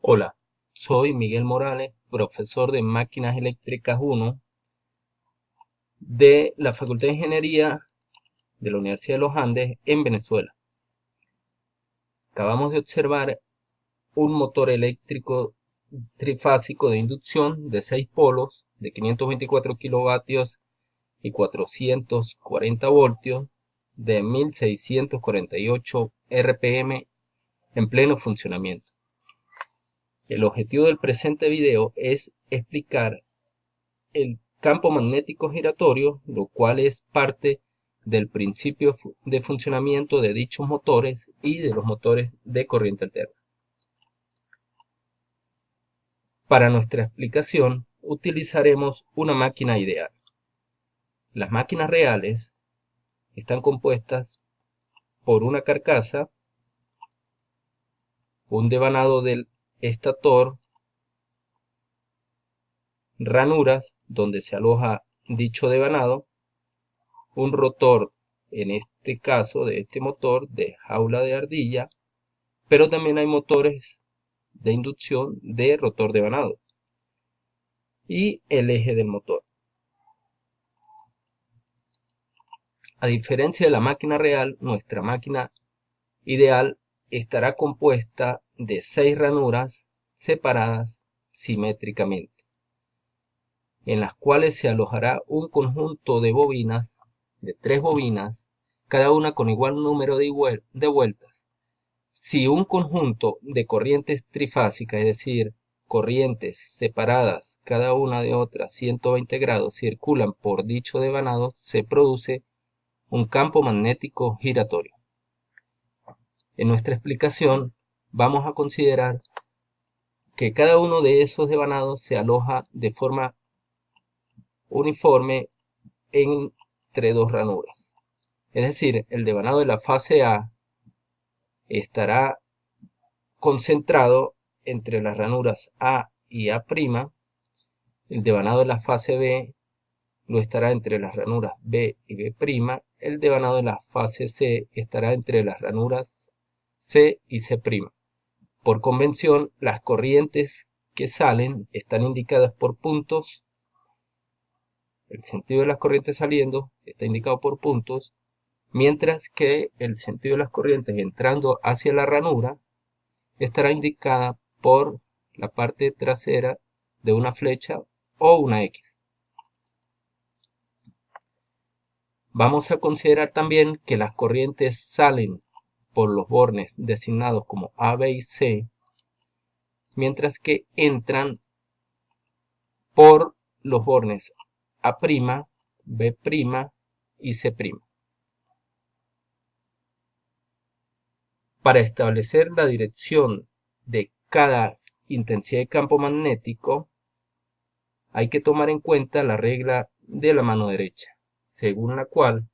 Hola, soy Miguel Morales, profesor de Máquinas Eléctricas 1 de la Facultad de Ingeniería de la Universidad de los Andes en Venezuela. Acabamos de observar un motor eléctrico trifásico de inducción de 6 polos de 524 kilovatios y 440 voltios de 1648 RPM en pleno funcionamiento. El objetivo del presente video es explicar el campo magnético giratorio, lo cual es parte del principio de funcionamiento de dichos motores y de los motores de corriente alterna. Para nuestra explicación utilizaremos una máquina ideal. Las máquinas reales están compuestas por una carcasa, un devanado del estator, ranuras donde se aloja dicho devanado, un rotor, en este caso de este motor de jaula de ardilla, pero también hay motores de inducción de rotor devanado y el eje del motor. A diferencia de la máquina real, nuestra máquina ideal estará compuesta de 6 ranuras separadas simétricamente, en las cuales se alojará un conjunto de bobinas, de 3 bobinas, cada una con igual número de vueltas. Si un conjunto de corrientes trifásicas, es decir, corrientes separadas cada una de otra 120 grados, circulan por dicho devanado, se produce un campo magnético giratorio. En nuestra explicación vamos a considerar que cada uno de esos devanados se aloja de forma uniforme entre dos ranuras. Es decir, el devanado de la fase A estará concentrado entre las ranuras A y A', el devanado de la fase B lo estará entre las ranuras B y B', el devanado de la fase C estará entre las ranuras C y C'. Por convención, las corrientes que salen están indicadas por puntos. El sentido de las corrientes saliendo está indicado por puntos, mientras que el sentido de las corrientes entrando hacia la ranura estará indicada por la parte trasera de una flecha o una X. Vamos a considerar también que las corrientes salen por los bornes designados como A, B y C, mientras que entran por los bornes A', B' y C'. Para establecer la dirección de cada intensidad de campo magnético, hay que tomar en cuenta la regla de la mano derecha, según la cual,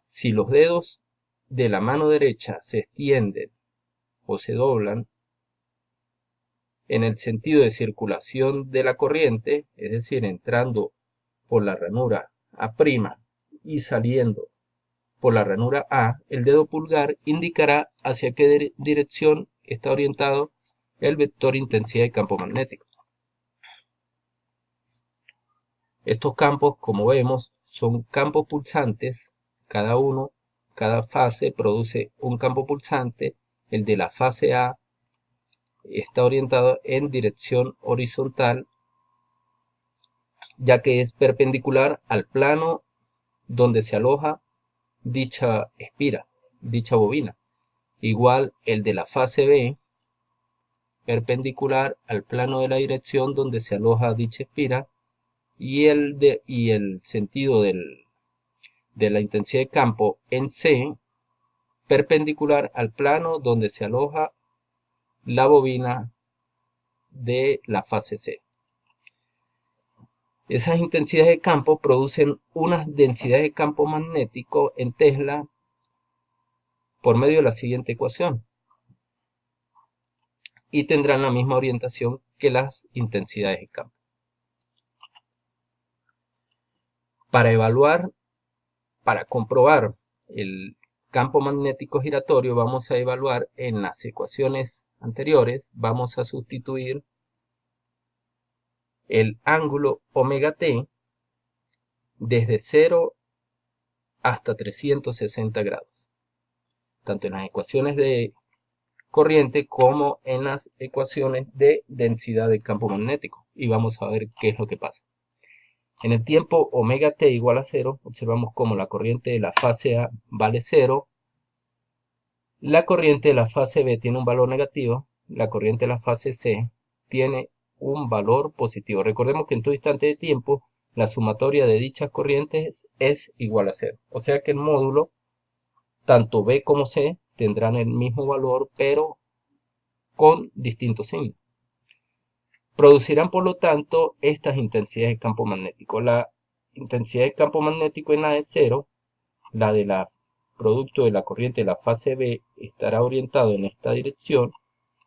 si los dedos de la mano derecha se extienden o se doblan en el sentido de circulación de la corriente, es decir, entrando por la ranura A' y saliendo por la ranura A, el dedo pulgar indicará hacia qué dirección está orientado el vector intensidad de campo magnético. Estos campos, como vemos, son campos pulsantes, cada fase produce un campo pulsante. El de la fase A está orientado en dirección horizontal, ya que es perpendicular al plano donde se aloja dicha espira, dicha bobina. Igual el de la fase B, perpendicular al plano de la dirección donde se aloja dicha espira, y el sentido de la intensidad de campo en C, perpendicular al plano donde se aloja la bobina de la fase C. Esas intensidades de campo producen unas densidades de campo magnético en Tesla por medio de la siguiente ecuación, y tendrán la misma orientación que las intensidades de campo. Para comprobar el campo magnético giratorio, vamos a evaluar en las ecuaciones anteriores, vamos a sustituir el ángulo omega t desde 0 hasta 360 grados, tanto en las ecuaciones de corriente como en las ecuaciones de densidad de campo magnético. Y vamos a ver qué es lo que pasa. En el tiempo omega t igual a 0, observamos cómo la corriente de la fase A vale 0, la corriente de la fase B tiene un valor negativo, la corriente de la fase C tiene un valor positivo. Recordemos que en todo instante de tiempo la sumatoria de dichas corrientes es igual a 0. O sea que el módulo, tanto B como C, tendrán el mismo valor, pero con distintos signos. Producirán, por lo tanto, estas intensidades de campo magnético. La intensidad de campo magnético en A es 0, la de la producto de la corriente de la fase B estará orientado en esta dirección,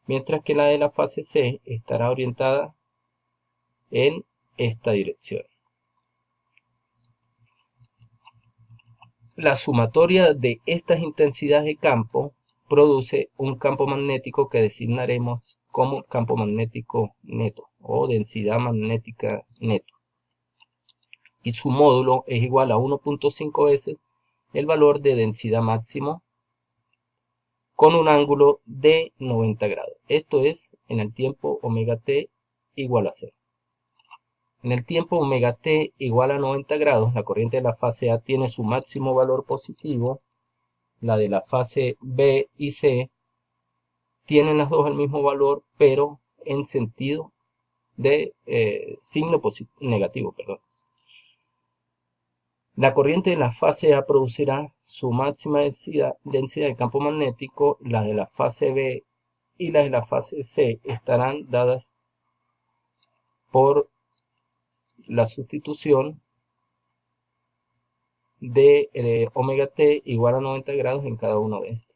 mientras que la de la fase C estará orientada en esta dirección. La sumatoria de estas intensidades de campo produce un campo magnético que designaremos como campo magnético neto o densidad magnética neto. Y su módulo es igual a 1.5 veces el valor de densidad máximo con un ángulo de 90 grados. Esto es en el tiempo omega t igual a 0. En el tiempo omega t igual a 90 grados, la corriente de la fase A tiene su máximo valor positivo, la de la fase B y C tienen las dos el mismo valor, pero en sentido de signo negativo, perdón. La corriente de la fase A producirá su máxima densidad de campo magnético, la de la fase B y la de la fase C estarán dadas por la sustitución de omega t igual a 90 grados en cada uno de estos.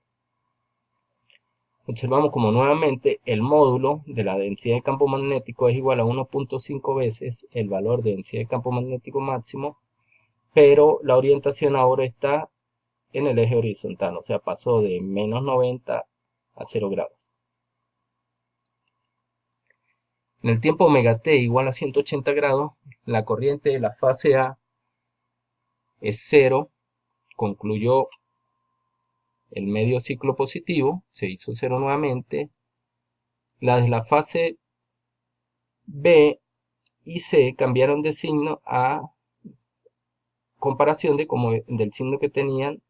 Observamos como nuevamente el módulo de la densidad de campo magnético es igual a 1.5 veces el valor de densidad de campo magnético máximo, pero la orientación ahora está en el eje horizontal, o sea, pasó de menos 90 a 0 grados. En el tiempo omega t igual a 180 grados, la corriente de la fase A es 0, concluyó el medio ciclo positivo, se hizo 0 nuevamente. La de la fase B y C cambiaron de signo a comparación de como del signo que tenían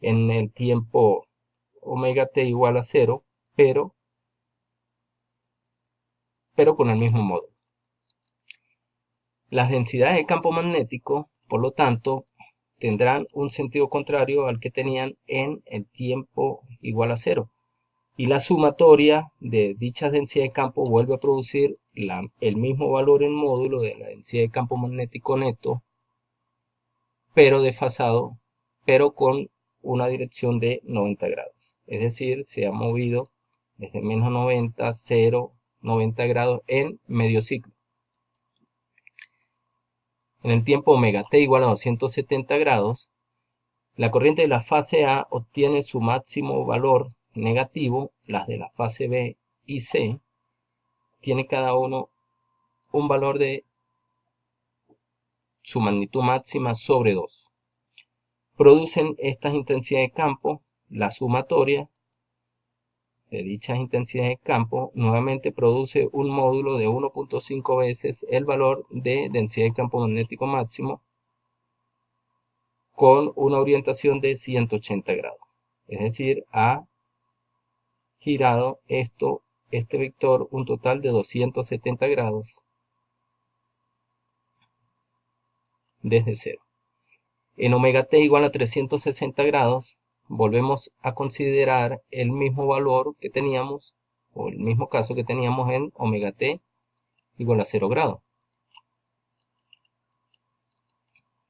en el tiempo omega t igual a 0, pero con el mismo modo. Las densidades de campo magnético, por lo tanto, tendrán un sentido contrario al que tenían en el tiempo igual a 0. Y la sumatoria de dichas densidades de campo vuelve a producir el mismo valor en módulo de la densidad de campo magnético neto, pero desfasado, pero con una dirección de 90 grados. Es decir, se ha movido desde menos 90, 0, 90 grados en medio ciclo. En el tiempo omega t igual a 270 grados, la corriente de la fase A obtiene su máximo valor negativo, las de la fase B y C tiene cada uno un valor de su magnitud máxima sobre 2. Producen estas intensidades de campo, la sumatoria de dichas intensidades de campo nuevamente produce un módulo de 1.5 veces el valor de densidad de campo magnético máximo con una orientación de 180 grados. Es decir, ha girado este vector un total de 270 grados desde 0. En omega t igual a 360 grados, volvemos a considerar el mismo valor que teníamos, o el mismo caso que teníamos en omega t igual a 0 grados.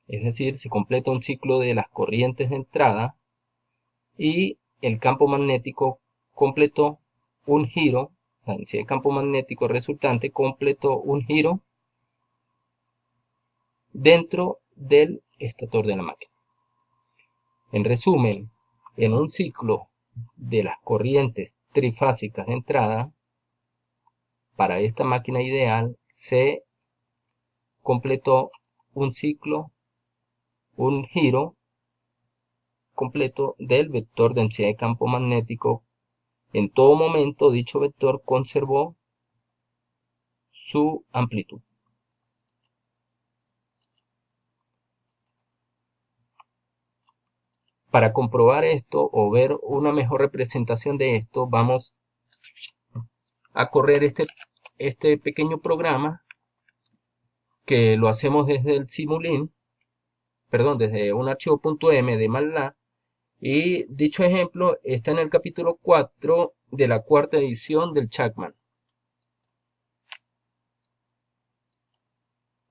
Es decir, se completa un ciclo de las corrientes de entrada y el campo magnético completó un giro, la densidad de campo magnético resultante completó un giro dentro del estator de la máquina. En resumen, en un ciclo de las corrientes trifásicas de entrada, para esta máquina ideal se completó un ciclo, un giro completo del vector densidad de campo magnético. En todo momento dicho vector conservó su amplitud. Para comprobar esto o ver una mejor representación de esto, vamos a correr este pequeño programa que lo hacemos desde el Simulink, perdón, desde un archivo .m de MATLAB, y dicho ejemplo está en el capítulo 4 de la cuarta edición del Chapman.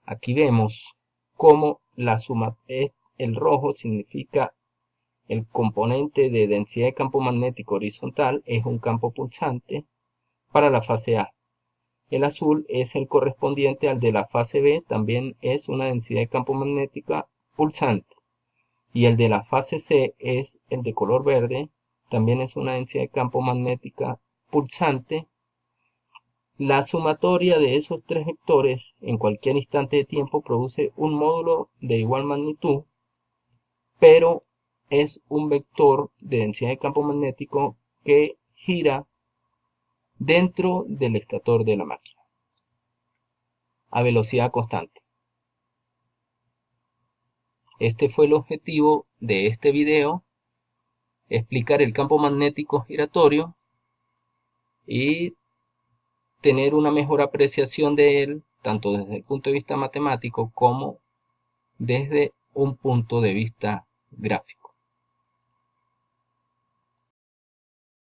Aquí vemos cómo la suma, el rojo significa el componente de densidad de campo magnético horizontal, es un campo pulsante para la fase A. El azul es el correspondiente al de la fase B, también es una densidad de campo magnética pulsante. Y el de la fase C es el de color verde, también es una densidad de campo magnética pulsante. La sumatoria de esos tres vectores en cualquier instante de tiempo produce un módulo de igual magnitud, pero es un vector de densidad de campo magnético que gira dentro del estator de la máquina a velocidad constante. Este fue el objetivo de este video, explicar el campo magnético giratorio y tener una mejor apreciación de él, tanto desde el punto de vista matemático como desde un punto de vista gráfico.